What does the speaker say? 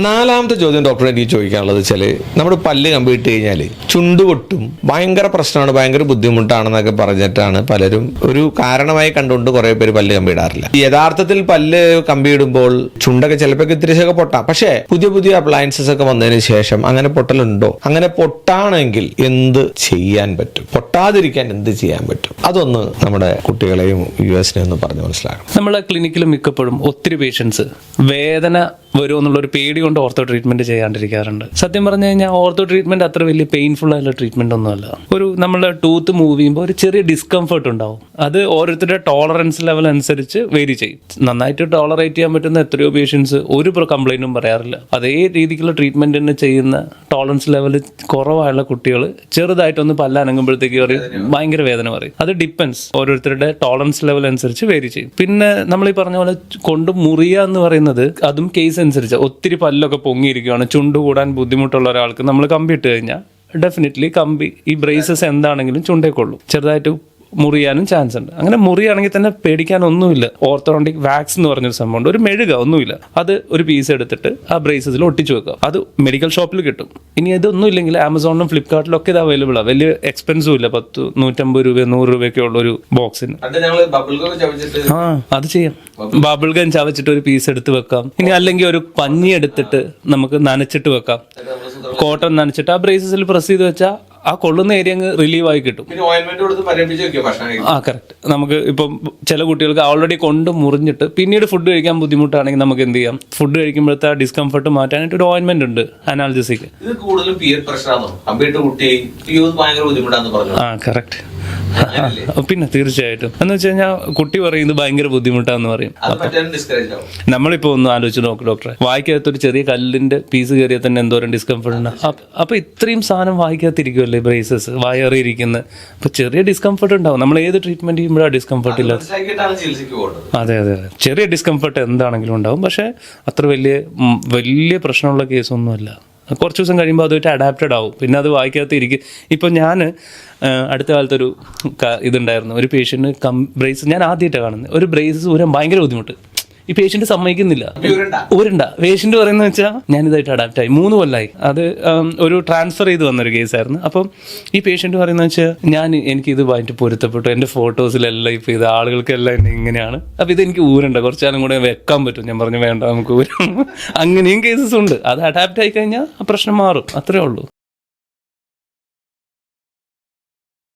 നാലാമത്തെ ചോദ്യം ഡോക്ടറെ എനിക്ക് ചോദിക്കാനുള്ളത് വെച്ചാൽ നമ്മുടെ പല്ല് കമ്പിട്ട് കഴിഞ്ഞാൽ ചുണ്ട് പൊട്ടും, ഭയങ്കര പ്രശ്നമാണ്, ഭയങ്കര ബുദ്ധിമുട്ടാണെന്നൊക്കെ പറഞ്ഞിട്ടാണ് പലരും ഒരു കാരണമായി കണ്ടുകൊണ്ട് കുറെ പേര് പല്ല് കമ്പിടാറില്ല. യഥാർത്ഥത്തിൽ പല്ല് കമ്പിയിടുമ്പോൾ ചുണ്ടൊക്കെ ചിലപ്പോൾ ഇത്തിരിശൊക്കെ പൊട്ടാം. പക്ഷേ പുതിയ പുതിയ അപ്ലയൻസസ് ഒക്കെ വന്നതിന് ശേഷം അങ്ങനെ പൊട്ടലുണ്ടോ? അങ്ങനെ പൊട്ടാണെങ്കിൽ എന്ത് ചെയ്യാൻ പറ്റും? പൊട്ടാതിരിക്കാൻ എന്ത് ചെയ്യാൻ പറ്റും? അതൊന്ന് നമ്മുടെ കുട്ടികളെയും യുഎസിനെയും ഒന്ന് പറഞ്ഞു മനസ്സിലാക്കണം. നമ്മളെ ക്ലിനിക്കിൽ മിക്കപ്പോഴും ഒത്തിരി പേഷ്യൻസ് വേദന വരുമോ എന്നുള്ളൊരു പേടി കൊണ്ട് ഓർത്തോ ട്രീറ്റ്മെന്റ് ചെയ്യാണ്ടിരിക്കാറുണ്ട്. സത്യം പറഞ്ഞു കഴിഞ്ഞാൽ ഓർത്തോ ട്രീറ്റ്മെന്റ് അത്ര വലിയ പെയിൻഫുൾ ആയിട്ടുള്ള ട്രീറ്റ്മെന്റ് ഒന്നുമല്ല. ഒരു നമ്മളെ ടൂത്ത് മൂവ് ചെയ്യുമ്പോൾ ഒരു ചെറിയ ഡിസ്കംഫർട്ട് ഉണ്ടാവും. അത് ഓരോരുത്തരുടെ ടോളറൻസ് ലെവൽ അനുസരിച്ച് വേരി ചെയ്യും. നന്നായിട്ട് ടോളറേറ്റ് ചെയ്യാൻ പറ്റുന്ന എത്രയോ പേഷ്യൻസ് ഒരു കംപ്ലൈന്റും പറയാറില്ല. അതേ രീതിക്കുള്ള ട്രീറ്റ്മെന്റ് തന്നെ ചെയ്യുന്ന ടോളറൻസ് ലെവൽ കുറവായുള്ള കുട്ടികൾ ചെറുതായിട്ടൊന്ന് പല്ലനങ്ങുമ്പോഴത്തേക്ക് ഭയങ്കര വേദന പറയും. അത് ഡിപ്പെൻസ്, ഓരോരുത്തരുടെ ടോളറൻസ് ലെവൽ അനുസരിച്ച് വേരി ചെയ്യും. പിന്നെ നമ്മൾ ഈ പറഞ്ഞ പോലെ കൊണ്ട് മുറിയുക എന്ന് പറയുന്നത് അതും കേസ് അനുസരിച്ച്. ഒത്തിരി പല്ലൊക്കെ പൊങ്ങിയിരിക്കുകയാണ്, ചുണ്ട് കൂടാൻ ബുദ്ധിമുട്ടുള്ള ഒരാൾക്ക് നമ്മൾ കമ്പി ഇട്ട് കഴിഞ്ഞാൽ ഡെഫിനറ്റ്ലി കമ്പി ഈ ബ്രേസസ് എന്താണെങ്കിലും ചുണ്ടേക്കൊള്ളൂ. ചെറുതായിട്ട് മുറിയാനും ചാൻസ് ഉണ്ട്. അങ്ങനെ മുറിയാണെങ്കിൽ തന്നെ പേടിക്കാനൊന്നുമില്ല. ഓർത്തോഡോണ്ടിക് വാക്സ് എന്ന് പറഞ്ഞൊരു സംഭവമുണ്ട്, ഒരു മെഴുക ഒന്നുമില്ല, അത് ഒരു പീസ് എടുത്തിട്ട് ആ ബ്രേസസിൽ ഒട്ടിച്ചു വെക്കുക. അത് മെഡിക്കൽ ഷോപ്പിൽ കിട്ടും. ഇനി ഇതൊന്നും ഇല്ലെങ്കിൽ ആമസോണിലും ഫ്ലിപ്കാർട്ടിലും ഒക്കെ ഇത് അവൈലബിൾ ആണ്. വലിയ എക്സ്പെൻസും ഇല്ല, 150 രൂപ 100 രൂപയൊക്കെ ഉള്ള ഒരു ബോക്സിന്. അത് ചെയ്യാം. ബബിൾ ഗം ചവച്ചിട്ട് ഒരു പീസ് എടുത്ത് വെക്കാം. ഇനി അല്ലെങ്കിൽ ഒരു പഞ്ഞി എടുത്തിട്ട് നമുക്ക് നനച്ചിട്ട് വെക്കാം. കോട്ടൺ നനച്ചിട്ട് ആ ബ്രേസസിൽ പ്രസ് ചെയ്ത് വെച്ചാൽ ആ കൊള്ളുന്ന ഏരിയ അങ്ങ് റിലീവ് ആയി കിട്ടും. കറക്റ്റ്. നമുക്ക് ഇപ്പം ചില കുട്ടികൾക്ക് ഓൾറെഡി കൊണ്ട് മുറിഞ്ഞിട്ട് പിന്നീട് ഫുഡ് കഴിക്കാൻ ബുദ്ധിമുട്ടാണെങ്കിൽ നമുക്ക് എന്ത് ചെയ്യാം, ഫുഡ് കഴിക്കുമ്പോഴത്തെ ഡിസ്കംഫർട്ട് മാറ്റാനായിട്ട് ഒരു ഓയിൻമെന്റ് ഉണ്ട്, അനാൽജസിക്. കറക്റ്റ്. പിന്നെ തീർച്ചയായിട്ടും എന്ന് വെച്ച് കഴിഞ്ഞാൽ കുട്ടി പറയും ഇത് ഭയങ്കര ബുദ്ധിമുട്ടാന്ന് പറയും. നമ്മളിപ്പോ ഒന്ന് ആലോചിച്ച് നോക്ക് ഡോക്ടറെ, വായിക്കകത്തൊരു ചെറിയ കല്ലിന്റെ പീസ് കയറിയാൽ തന്നെ എന്തോരം ഡിസ്കംഫർട്ട് ഉണ്ട്. അപ്പൊ ഇത്രയും സാധനം വായിക്കകത്തിരിക്കുമല്ലേ ബ്രേസസ്, വയറിയിരിക്കുന്നത്. അപ്പൊ ചെറിയ ഡിസ്കംഫർട്ട് ഉണ്ടാവും. നമ്മൾ ഏത് ട്രീറ്റ്മെന്റ് ചെയ്യുമ്പോഴാണ് ഡിസ്കംഫർട്ട് ഇല്ലാതെ? അതെ അതെ അതെ, ചെറിയ ഡിസ്കംഫർട്ട് എന്താണെങ്കിലും ഉണ്ടാവും. പക്ഷെ അത്ര വലിയ പ്രശ്നമുള്ള കേസൊന്നുമല്ല. കുറച്ച് ദിവസം കഴിയുമ്പോൾ അതുമായിട്ട് അഡാപ്റ്റഡ് ആവും. പിന്നെ അത് വായിക്കാത്ത ഇരിക്കും. ഇപ്പം ഞാൻ അടുത്ത കാലത്തൊരു ഇതുണ്ടായിരുന്നു, ഒരു പേഷ്യൻറ്റ് ബ്രേസ്, ഞാൻ ആദ്യമായിട്ടാണ് കാണുന്നത്, ഒരു ബ്രേസസ് ഊരാൻ ഭയങ്കര ബുദ്ധിമുട്ട്. ഈ പേഷ്യന്റ് സമ്മതിക്കുന്നില്ല, ഊരണ്ട. പേഷ്യന്റ് പറയുന്നത് വെച്ചാൽ ഞാനിതായിട്ട് അഡാപ്റ്റ് ആയി 3 കൊല്ലമായി. അത് ഒരു ട്രാൻസ്ഫർ ചെയ്ത് വന്നൊരു കേസായിരുന്നു. അപ്പം ഈ പേഷ്യന്റ് പറയുന്നത് വെച്ചാൽ എനിക്ക് ഇത് വായിട്ട് പൊരുത്തപ്പെട്ടു, എൻ്റെ ഫോട്ടോസിലെല്ലാം ഇപ്പം ഇത് ആളുകൾക്കെല്ലാം എന്നെ ഇങ്ങനെയാണ്, അപ്പം ഇതെനിക്ക് ഊരണ്ട, കുറച്ചാലും കൂടെ വെക്കാൻ പറ്റും. ഞാൻ പറഞ്ഞു വേണ്ട നമുക്ക് ഊരം. അങ്ങനെയും കേസസ് ഉണ്ട്. അത് അഡാപ്റ്റ് ആയി കഴിഞ്ഞാൽ ആ പ്രശ്നം മാറും, അത്രേ ഉള്ളൂ.